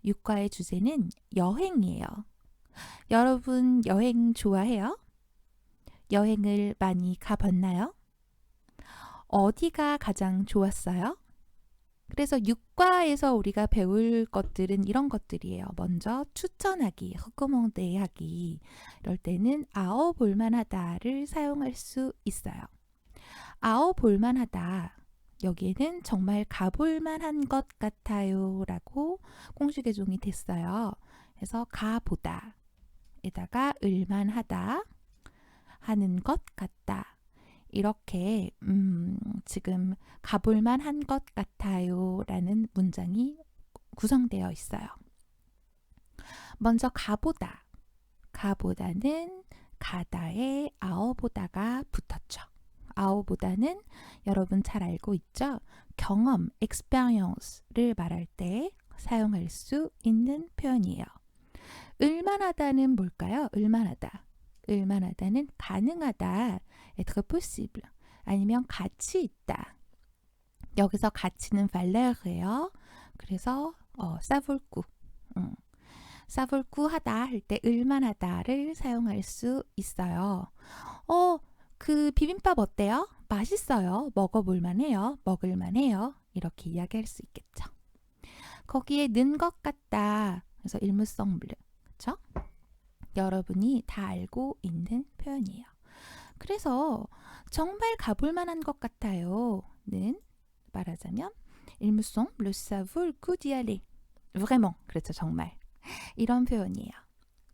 육과의 주제는 여행이에요. 여러분 여행 좋아해요? 여행을 많이 가봤나요? 어디가 가장 좋았어요? 그래서 육과에서 우리가 배울 것들은 이런 것들이에요. 먼저 추천하기, recommandé 하기. 이럴 때는 아어 볼만하다를 사용할 수 있어요. 아어 볼만하다. 여기에는 정말 가볼만한 것 같아요 라고 공식의 종이 됐어요. 그래서 가보다 에다가 을만하다, 하는 것 같다. 이렇게 지금 가볼만한 것 같아요 라는 문장이 구성되어 있어요. 먼저 가보다. 가보다는 가다에 아어보다가 붙었죠. 아어보다는 여러분 잘 알고 있죠? 경험, experience를 말할 때 사용할 수 있는 표현이에요. 을만하다는 뭘까요? 을만하다. 을만하다는 가능하다, être possible, 아니면 가치 있다. 여기서 가치는 valeurs예요. 그래서 사볼구, 사볼구하다 할 때 을만하다를 사용할 수 있어요. 그 비빔밥 어때요? 맛있어요. 먹어볼만해요. 먹을만해요. 이렇게 이야기할 수 있겠죠. 거기에 는 것 같다. 그래서 일무성블, 그렇죠? 여러분이 다 알고 있는 표현이에요. 그래서 정말 가볼 만한 것 같아요. 는 말하자면 il me semble ça vaut le coup d'y aller. vraiment. 그렇죠. 정말. 이런 표현이에요.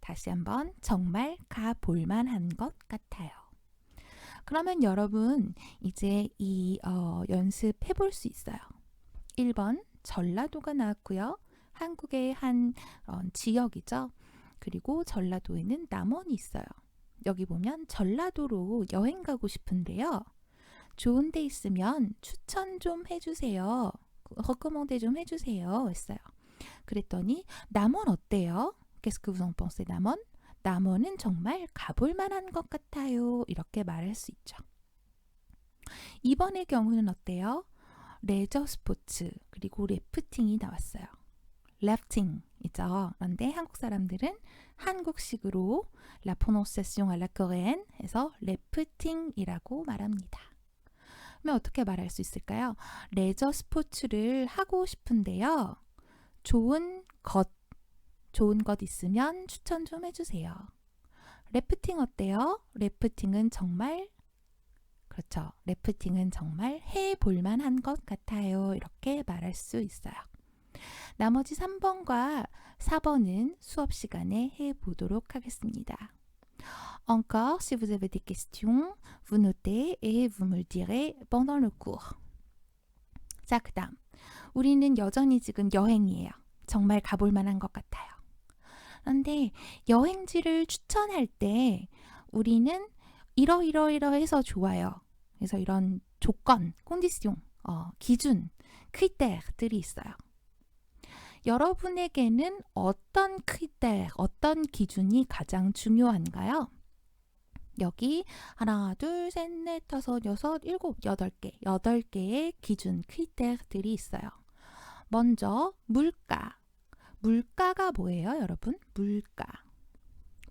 다시 한번 정말 가볼 만한 것 같아요. 그러면 여러분 이제 이 연습해 볼 수 있어요. 1번 전라도가 나왔고요. 한국의 한 지역이죠. 그리고 전라도에는 남원이 있어요. 여기 보면 전라도로 여행 가고 싶은데요. 좋은 데 있으면 추천 좀 해주세요. recommandé 좀 해주세요. 했어요. 그랬더니 남원 어때요? Qu'est-ce que vous en pensez, 남원? 남원은 정말 가볼 만한 것 같아요. 이렇게 말할 수 있죠. 2번의 경우는 어때요? 레저 스포츠 그리고 래프팅이 나왔어요. 래프팅이죠. 그런데 한국 사람들은 한국식으로 la prononciation à la coréenne 해서 래프팅이라고 말합니다. 그러면 어떻게 말할 수 있을까요? 레저 스포츠를 하고 싶은데요. 좋은 것 있으면 추천 좀 해주세요. 래프팅 어때요? 래프팅은 정말 그렇죠. 래프팅은 정말 해볼 만한 것 같아요. 이렇게 말할 수 있어요. 나머지 3번과 4번은 수업 시간에 해보도록 하겠습니다. Encore, si vous avez des questions, vous notez et vous me le direz pendant le cours. 자, 그 다음. 우리는 여전히 지금 여행이에요. 정말 가볼 만한 것 같아요. 그런데 여행지를 추천할 때 우리는 이러해서 좋아요. 그래서 이런 조건, condition, 기준, 크리테르들이 있어요. 여러분에게는 어떤 크리테르, 어떤 기준이 가장 중요한가요? 여기 하나, 둘, 셋, 넷, 다섯, 여섯, 일곱, 여덟 개, 8개의 기준, 크리테르들이 있어요. 먼저 물가. 물가가 뭐예요, 여러분? 물가.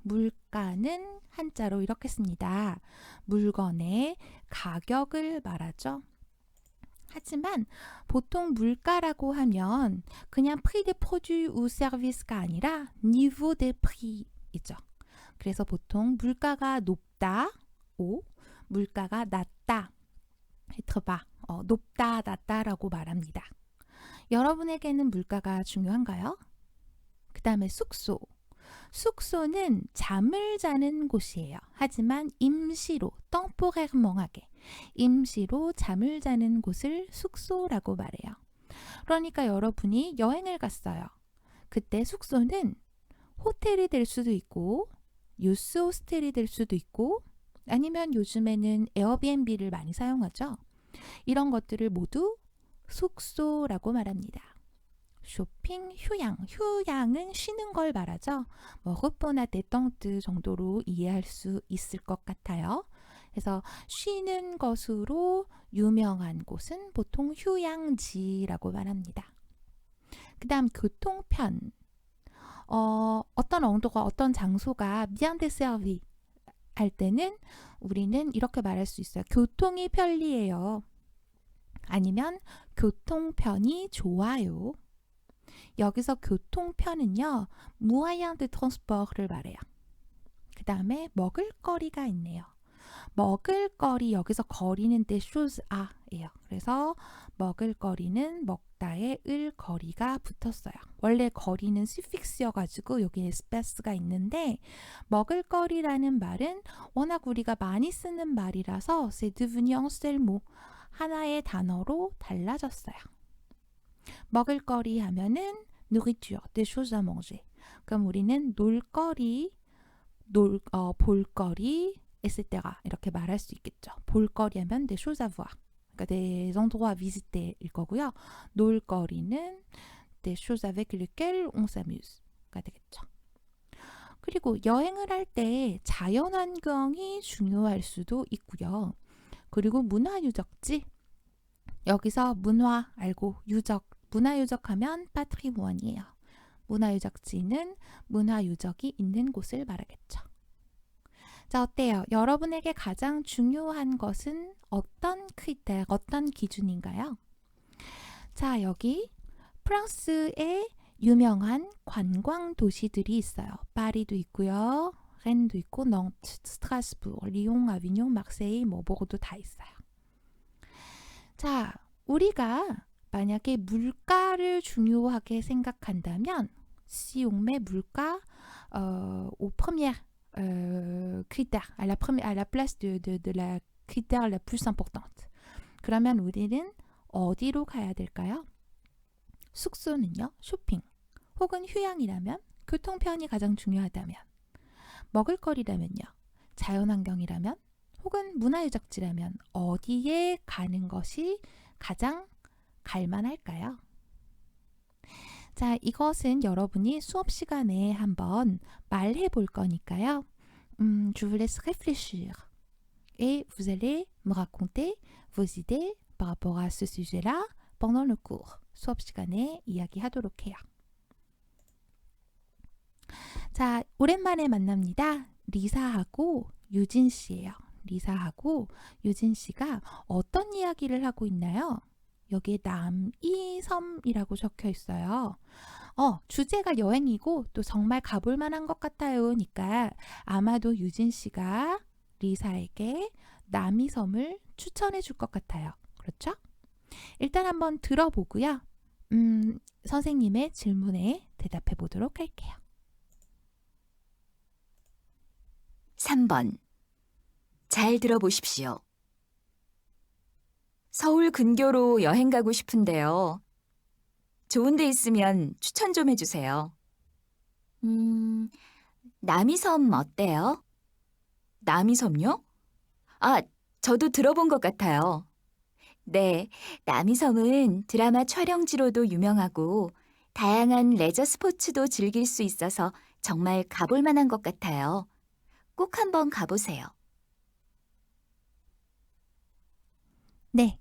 물가는 한자로 이렇게 씁니다. 물건의 가격을 말하죠. 하지만 보통 물가라고 하면 그냥 prix des produits ou services가 아니라 niveau des prix이죠. 그래서 보통 물가가 높다, 물가가 낮다, être bas, 높다, 낮다라고 말합니다. 여러분에게는 물가가 중요한가요? 그 다음에 숙소. 숙소는 잠을 자는 곳이에요. 하지만 임시로, temporairement 임시로 잠을 자는 곳을 숙소라고 말해요. 그러니까 여러분이 여행을 갔어요. 그때 숙소는 호텔이 될 수도 있고 유스 호스텔이 될 수도 있고 아니면 요즘에는 에어비앤비를 많이 사용하죠. 이런 것들을 모두 숙소라고 말합니다. 쇼핑, 휴양. 휴양은 쉬는 걸 말하죠. repos détente 정도로 이해할 수 있을 것 같아요. 그래서 쉬는 것으로 유명한 곳은 보통 휴양지라고 말합니다. 그 다음 교통편. 어떤 언도가 어떤 장소가 bien desservi 할 때는 우리는 이렇게 말할 수 있어요. 교통이 편리해요. 아니면 교통편이 좋아요. 여기서 교통편은요, moyen de transport를 말해요. 그 다음에 먹을거리가 있네요. 먹을거리, 여기서 거리는 des choses à예요. 그래서 먹을거리는 먹다에 을 거리가 붙었어요. 원래 거리는 suffix여가지고 여기 espace가 있는데 먹을거리라는 말은 워낙 우리가 많이 쓰는 말이라서 c'est devenu un seul mot, 하나의 단어로 달라졌어요. 먹을거리 하면은 nourriture, des choses à manger. 그럼 우리는 놀거리, 볼거리, etc. 이렇게 말할 수 있겠죠. 볼거리 하면 des choses à voir, 그러니까 des endroits à visiter일 거고요. 놀거리는 des choses avec lesquelles on s'amuse가 되겠죠. 그리고 여행을 할 때 자연환경이 중요할 수도 있고요. 그리고 문화유적지, 여기서 문화 알고 유적, 문화유적하면 patrimoine이에요. 문화유적지는 문화유적이 있는 곳을 말하겠죠. 자, 어때요? 여러분에게 가장 중요한 것은 어떤 크리테리, 어떤 기준인가요? 자, 여기 프랑스의 유명한 관광 도시들이 있어요. 파리도 있고요. 렌도 있고, 넌트, 스트라스부르, 리옹, 아비뇽, 막세이, 보르도 다 있어요. 자, 우리가 만약에 물가를 중요하게 생각한다면 si on met 물가 au premier critère, à la place de la critère la plus importante. 그러면 우리는 어디로 가야 될까요? 숙소는요, 쇼핑, 혹은 휴양이라면, 교통편이 가장 중요하다면, 먹을거리라면요, 자연환경이라면, 혹은 문화유적지라면 어디에 가는 것이 가장 갈만할까요? 자, 이것은 여러분이 수업 시간에 한번 말해 볼 거니까요. Je vous laisse réfléchir et vous allez me raconter vos idées par rapport à ce sujet-là pendant le cours. 수업 시간에 이야기하도록 해요. 자, 오랜만에 만납니다. 리사하고 유진 씨예요. 리사하고 유진 씨가 어떤 이야기를 하고 있나요? 여기에 남이섬이라고 적혀 있어요. 주제가 여행이고 또 정말 가볼 만한 것 같아요. 니까 아마도 유진 씨가 리사에게 남이섬을 추천해 줄 것 같아요. 그렇죠? 일단 한번 들어보고요. 선생님의 질문에 대답해 보도록 할게요. 3번. 잘 들어보십시오. 서울 근교로 여행 가고 싶은데요. 좋은 데 있으면 추천 좀 해주세요. 남이섬 어때요? 남이섬요? 아, 저도 들어본 것 같아요. 네, 남이섬은 드라마 촬영지로도 유명하고 다양한 레저 스포츠도 즐길 수 있어서 정말 가볼 만한 것 같아요. 꼭 한번 가보세요. 네,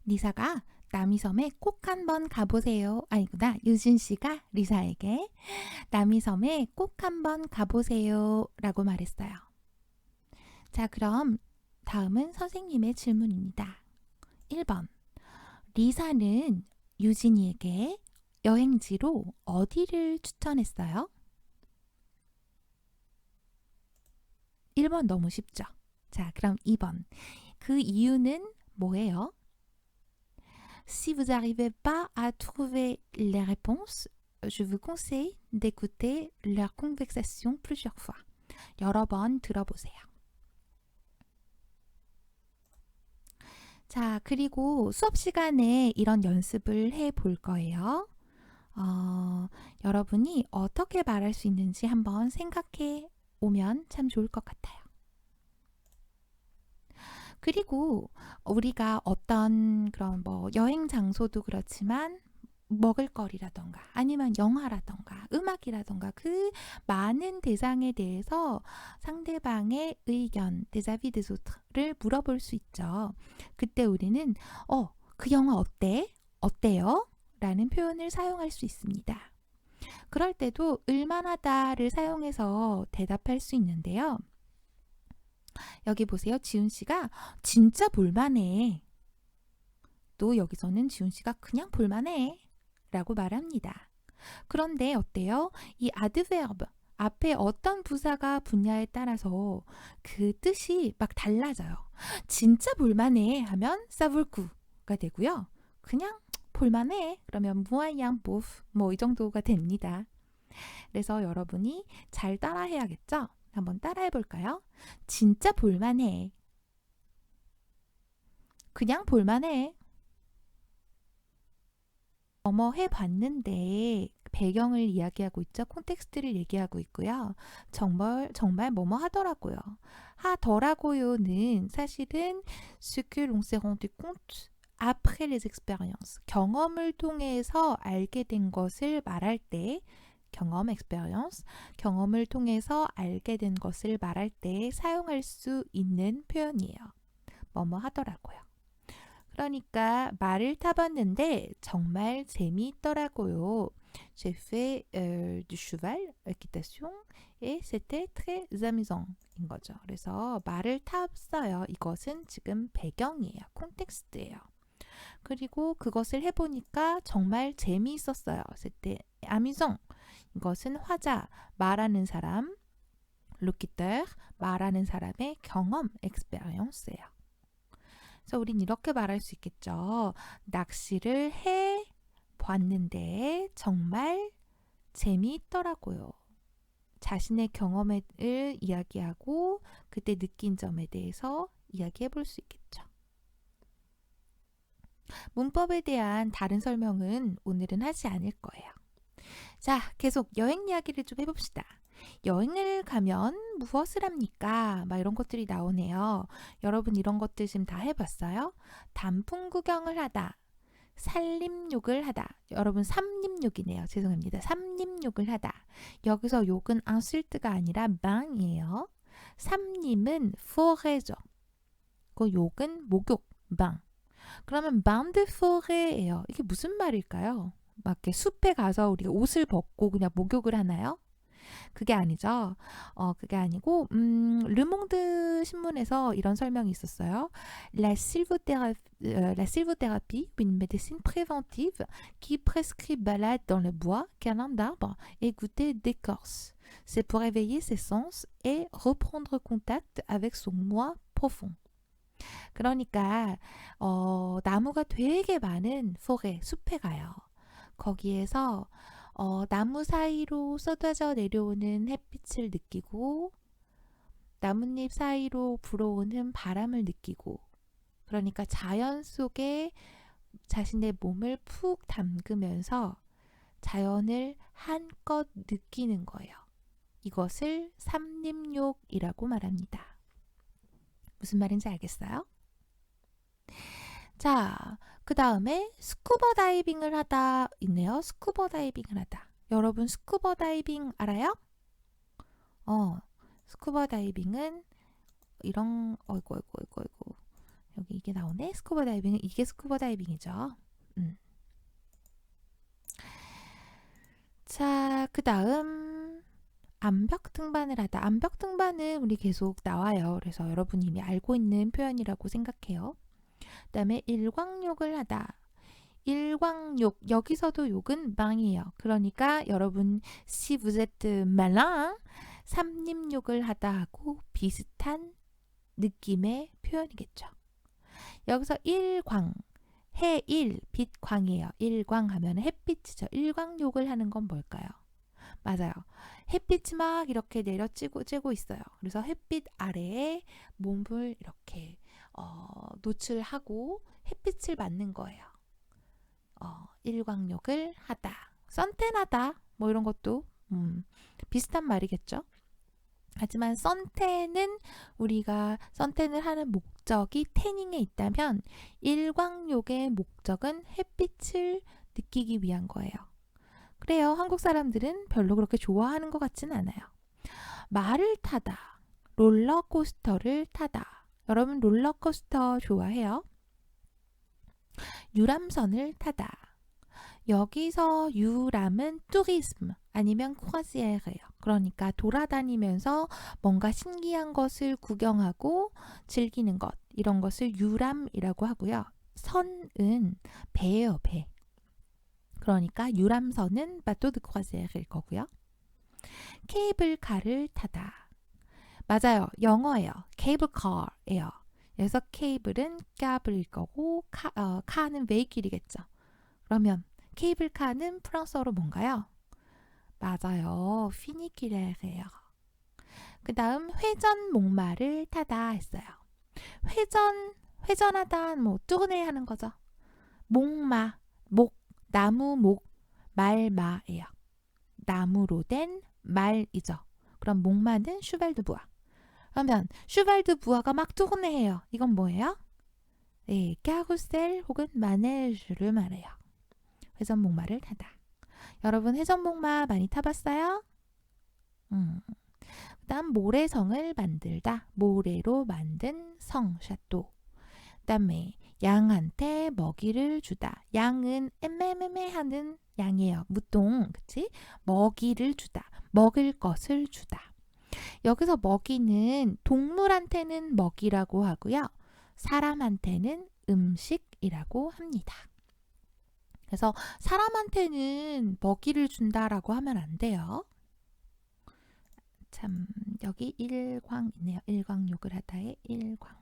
리사가 남이섬에 꼭 한번 가보세요. 아니구나, 유진 씨가 리사에게 남이섬에 꼭 한번 가보세요 라고 말했어요. 자, 그럼 다음은 선생님의 질문입니다. 1번. 리사는 유진이에게 여행지로 어디를 추천했어요? 1번 너무 쉽죠? 자, 그럼 2번. 그 이유는 뭐예요? Si vous n'arrivez pas à trouver les réponses, je vous conseille d'écouter leur conversation plusieurs fois. 여러 번 들어보세요. 자, 그리고 수업 시간에 이런 연습을 해 볼 거예요. 여러분이 어떻게 말할 수 있는지 한번 생각해 오면 참 좋을 것 같아요. 그리고 우리가 어떤 그런 여행 장소도 그렇지만 먹을거리라던가 아니면 영화라던가 음악이라던가 그 많은 대상에 대해서 상대방의 의견, des avis des autres,를 물어볼 수 있죠. 그때 우리는 그 영화 어때? 어때요? 라는 표현을 사용할 수 있습니다. 그럴 때도 을만하다를 사용해서 대답할 수 있는데요. 여기 보세요. 지훈 씨가 진짜 볼만해. 또 여기서는 지훈 씨가 그냥 볼만해 라고 말합니다. 그런데 어때요? 이 adverb 앞에 어떤 부사가 붙냐에 따라서 그 뜻이 막 달라져요. 진짜 볼만해 하면 사불구가 되고요. 그냥 볼만해 그러면 moyen bof 뭐 이 정도가 됩니다. 그래서 여러분이 잘 따라 해야겠죠? 한번 따라해 볼까요? 진짜 볼만해. 그냥 볼만해. 뭐뭐 해봤는데 배경을 이야기하고 있죠. 콘텍스트를 얘기하고 있고요. 정말 뭐뭐 하더라고요. 하더라고요는 사실은 ce que l'on s'est rendu compte après les expériences. 경험을 통해서 알게 된 것을 말할 때 경험, experience, 경험을 통해서 알게 된 것을 말할 때 사용할 수 있는 표현이에요. 뭐뭐 하더라고요. 그러니까 말을 타봤는데 정말 재미있더라고요. J'ai fait du cheval, équitation, et c'était très amusant 인 거죠. 그래서 말을 탔어요. 이것은 지금 배경이에요. 콘텍스트예요. 그리고 그것을 해보니까 정말 재미있었어요. C'était amusant. 이것은 화자, 말하는 사람, locuteur, 말하는 사람의 경험, expérience예요. 그래서 우린 이렇게 말할 수 있겠죠. 낚시를 해 봤는데 정말 재미있더라고요. 자신의 경험을 이야기하고 그때 느낀 점에 대해서 이야기해 볼 수 있겠죠. 문법에 대한 다른 설명은 오늘은 하지 않을 거예요. 자, 계속 여행 이야기를 좀 해봅시다. 여행을 가면 무엇을 합니까? 막 이런 것들이 나오네요. 여러분 이런 것들 지금 다 해봤어요? 단풍 구경을 하다, 산림욕을 하다. 여러분 삼림욕이네요. 죄송합니다. 삼림욕을 하다. 여기서 욕은 insulte가 아니라 bain이에요. 삼림은 forêt죠. 그 욕은 목욕, bain. 그러면 bain de forêt예요. 이게 무슨 말일까요? 막 이렇게 숲에 가서 우리가 옷을 벗고 그냥 목욕을 하나요? 그게 아니죠. 그게 아니고 르몽드 신문에서 이런 설명이 있었어요. La sylvothérapie, une médecine préventive qui prescrit balade dans le bois, câlin d'arbres et goûter d'écorce. C'est pour éveiller ses sens et reprendre contact avec son moi profond. 그러니까 나무가 되게 많은 포레, 숲에 가요. 거기에서 나무 사이로 쏟아져 내려오는 햇빛을 느끼고 나뭇잎 사이로 불어오는 바람을 느끼고 그러니까 자연 속에 자신의 몸을 푹 담그면서 자연을 한껏 느끼는 거예요. 이것을 삼림욕이라고 말합니다. 무슨 말인지 알겠어요? 자, 그 다음에 스쿠버 다이빙을 하다 있네요. 스쿠버 다이빙을 하다. 여러분 스쿠버 다이빙 알아요? 스쿠버 다이빙은 이런 어이구 여기 이게 나오네. 스쿠버 다이빙은 이게 스쿠버 다이빙이죠. 자, 그 다음 암벽 등반을 하다. 암벽 등반은 우리 계속 나와요. 그래서 여러분이 이미 알고 있는 표현이라고 생각해요. 그 다음에 일광욕을 하다. 일광욕, 여기서도 욕은 망이에요. 그러니까 여러분 si vous êtes malin, 삼림욕을 하다 하고 비슷한 느낌의 표현이겠죠. 여기서 일광, 해일, 빛광이에요. 일광 하면 햇빛이죠. 일광욕을 하는 건 뭘까요? 맞아요. 햇빛이 막 이렇게 내려쬐고 있어요. 그래서 햇빛 아래에 몸을 이렇게 노출하고 햇빛을 맞는 거예요. 일광욕을 하다, 선탠하다 뭐 이런 것도 비슷한 말이겠죠. 하지만 선탠은 우리가 선탠을 하는 목적이 태닝에 있다면 일광욕의 목적은 햇빛을 느끼기 위한 거예요. 그래요. 한국 사람들은 별로 그렇게 좋아하는 것 같지는 않아요. 말을 타다, 롤러코스터를 타다. 여러분 롤러코스터 좋아해요? 유람선을 타다. 여기서 유람은 tourisme 아니면 croisière예요. 그러니까 돌아다니면서 뭔가 신기한 것을 구경하고 즐기는 것, 이런 것을 유람이라고 하고요. 선은 배예요, 배. 그러니까 유람선은 bateau de croisière일 거고요. 케이블카를 타다. 맞아요. 영어예요. 케이블카예요. 그래서 케이블은 câble일 거고 카는 vehicule이겠죠. 그러면 케이블카는 프랑스어로 뭔가요? 맞아요. 피니큐레예요. 그 다음 회전 목마를 타다 했어요. 회전하다, 뭐 tourner 하는 거죠. 목마, 나무 목, 말마예요. 나무로 된 말이죠. 그럼 목마는 슈발드부아. 그러면 슈발드부아가 막 tourner해요. 이건 뭐예요? 네, 카루셀 혹은 마네주를 말해요. 회전 목마를 타다. 여러분 회전 목마 많이 타봤어요? 그다음 모래성을 만들다. 모래로 만든 성, 샤또. 그다음에 양한테 먹이를 주다. 양은 엠메메메 하는 양이에요. 무통, 그치? 먹이를 주다. 먹을 것을 주다. 여기서 먹이는 동물한테는 먹이라고 하고요. 사람한테는 음식이라고 합니다. 그래서 사람한테는 먹이를 준다라고 하면 안 돼요. 참, 여기 일광 있네요. 일광욕을 하다의 일광.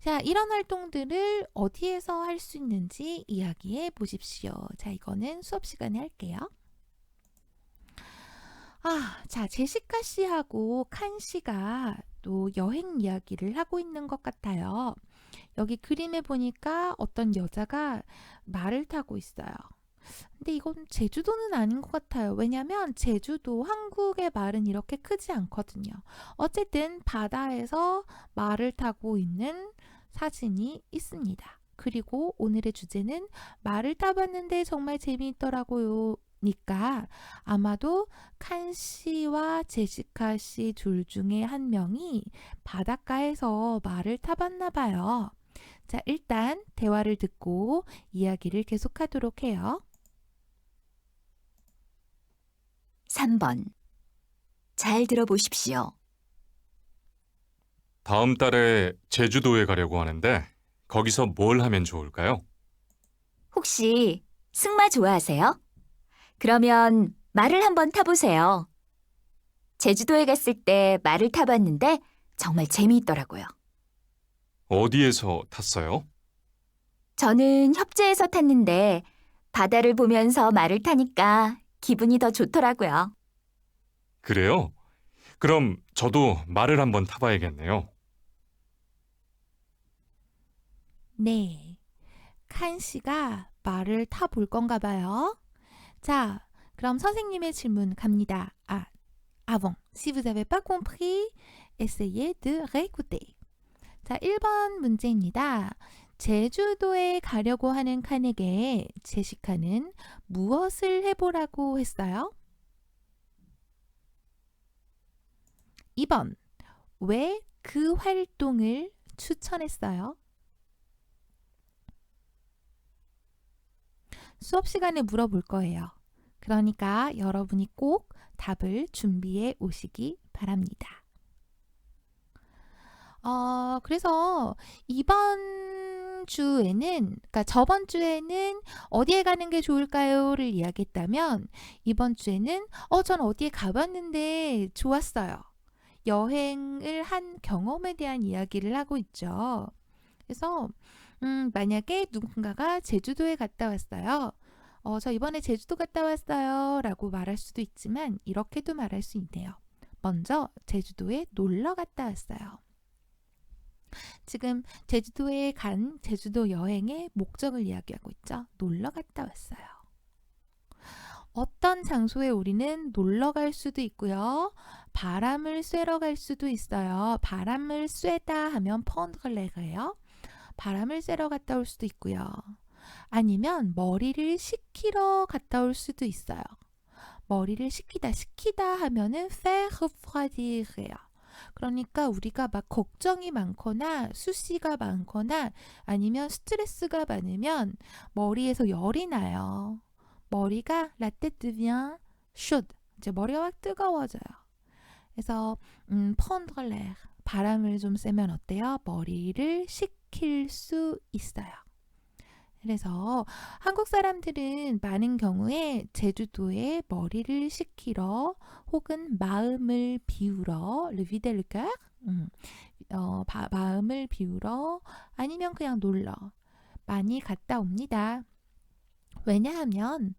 자, 이런 활동들을 어디에서 할 수 있는지 이야기해 보십시오. 자, 이거는 수업 시간에 할게요. 자, 제시카 씨하고 칸 씨가 또 여행 이야기를 하고 있는 것 같아요. 여기 그림에 보니까 어떤 여자가 말을 타고 있어요. 근데 이건 제주도는 아닌 것 같아요. 왜냐면 제주도, 한국의 말은 이렇게 크지 않거든요. 어쨌든 바다에서 말을 타고 있는 사진이 있습니다. 그리고 오늘의 주제는 말을 타봤는데 정말 재미있더라고요. 니까 아마도 칸 씨와 제시카 씨 둘 중에 한 명이 바닷가에서 말을 타봤나 봐요. 자, 일단 대화를 듣고 이야기를 계속하도록 해요. 3번. 잘 들어보십시오. 다음 달에 제주도에 가려고 하는데 거기서 뭘 하면 좋을까요? 혹시 승마 좋아하세요? 그러면 말을 한번 타보세요. 제주도에 갔을 때 말을 타봤는데 정말 재미있더라고요. 어디에서 탔어요? 저는 협재에서 탔는데 바다를 보면서 말을 타니까 기분이 더 좋더라고요. 그래요? 그럼 저도 말을 한번 타봐야겠네요. 네, 칸 씨가 말을 타볼 건가 봐요. 자, 그럼 선생님의 질문 갑니다. avant. Si vous n'avez pas compris, essayez de réécouter. 자, 1번 문제입니다. 제주도에 가려고 하는 칸에게 제시카는 무엇을 해보라고 했어요? 2번. 왜 그 활동을 추천했어요? 수업 시간에 물어볼 거예요. 그러니까 여러분이 꼭 답을 준비해 오시기 바랍니다. 그래서 이번 주에는, 그러니까 저번 주에는 어디에 가는 게 좋을까요를 이야기했다면 이번 주에는 전 어디에 가봤는데 좋았어요. 여행을 한 경험에 대한 이야기를 하고 있죠. 그래서 만약에 누군가가 제주도에 갔다 왔어요. 저 이번에 제주도 갔다 왔어요 라고 말할 수도 있지만 이렇게도 말할 수 있네요. 먼저 제주도에 놀러 갔다 왔어요. 지금 제주도에 간 제주도 여행의 목적을 이야기하고 있죠. 놀러 갔다 왔어요. 어떤 장소에 우리는 놀러 갈 수도 있고요. 바람을 쐬러 갈 수도 있어요. 바람을 쐬다 하면 펀드레예요. 바람을 쐬러 갔다 올 수도 있고요. 아니면 머리를 식히러 갔다 올 수도 있어요. 머리를 식히다 하면은 faire refroidir예요. 그러니까 우리가 막 걱정이 많거나 수시가 많거나 아니면 스트레스가 많으면 머리에서 열이 나요. 머리가 la tête devient chaude. 이제 머리가 막 뜨거워져요. 그래서 prendre l'air. 바람을 좀 쐬면 어때요? 머리를 식힐 수 있어요. 그래서 한국 사람들은 많은 경우에 제주도에 머리를 식히러 혹은 마음을 비우러 le vider le cœur 마음을 비우러 아니면 그냥 놀러 많이 갔다 옵니다. 왜냐하면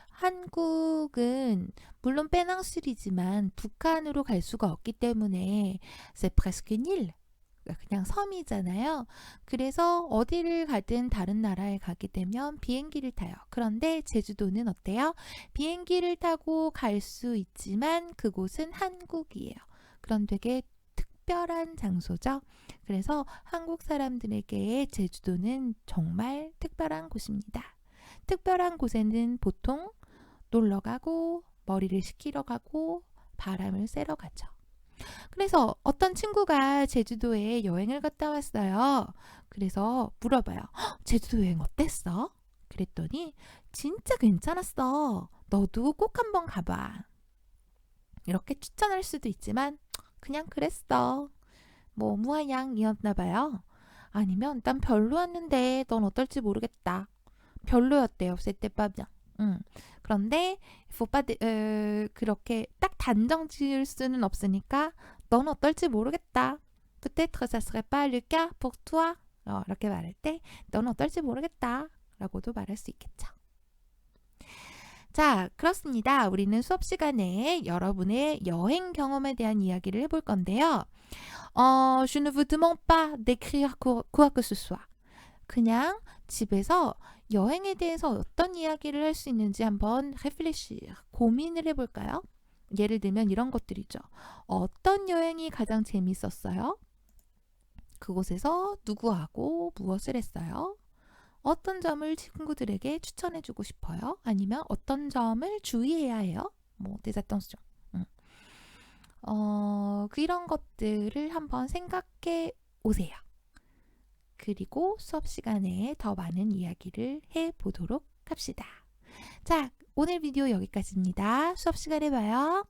한국은 물론 빼낭술이지만 북한으로 갈 수가 없기 때문에 c'est presque une île. 그냥 섬이잖아요. 그래서 어디를 가든 다른 나라에 가게 되면 비행기를 타요. 그런데 제주도는 어때요? 비행기를 타고 갈 수 있지만 그곳은 한국이에요. 그런 되게 특별한 장소죠. 그래서 한국 사람들에게 제주도는 정말 특별한 곳입니다. 특별한 곳에는 보통 놀러 가고 머리를 식히러 가고 바람을 쐬러 가죠. 그래서 어떤 친구가 제주도에 여행을 갔다 왔어요. 그래서 물어봐요. 제주도 여행 어땠어? 그랬더니 진짜 괜찮았어. 너도 꼭 한번 가봐. 이렇게 추천할 수도 있지만 그냥 그랬어. 뭐 무한양이었나 봐요. 아니면 난 별로였는데 넌 어떨지 모르겠다. 별로였대요. c'était pas bien. 그런데 그렇게 딱 단정 지을 수는 없으니까 넌 어떨지 모르겠다. Peut-être ça serait pas le cas pour toi. 이렇게 말할 때 넌 어떨지 모르겠다 라고도 말할 수 있겠죠. 자, 그렇습니다. 우리는 수업 시간에 여러분의 여행 경험에 대한 이야기를 해볼 건데요. Je ne vous demande pas d'écrire quoi que ce soit. 그냥 집에서 여행에 대해서 어떤 이야기를 할 수 있는지 한번 réfléchir, 고민을 해볼까요? 예를 들면 이런 것들이죠. 어떤 여행이 가장 재밌었어요? 그곳에서 누구하고 무엇을 했어요? 어떤 점을 친구들에게 추천해주고 싶어요? 아니면 어떤 점을 주의해야 해요? 뭐 des attentions. 이런 것들을 한번 생각해 오세요. 그리고 수업 시간에 더 많은 이야기를 해보도록 합시다. 자, 오늘 비디오 여기까지입니다. 수업 시간에 봐요.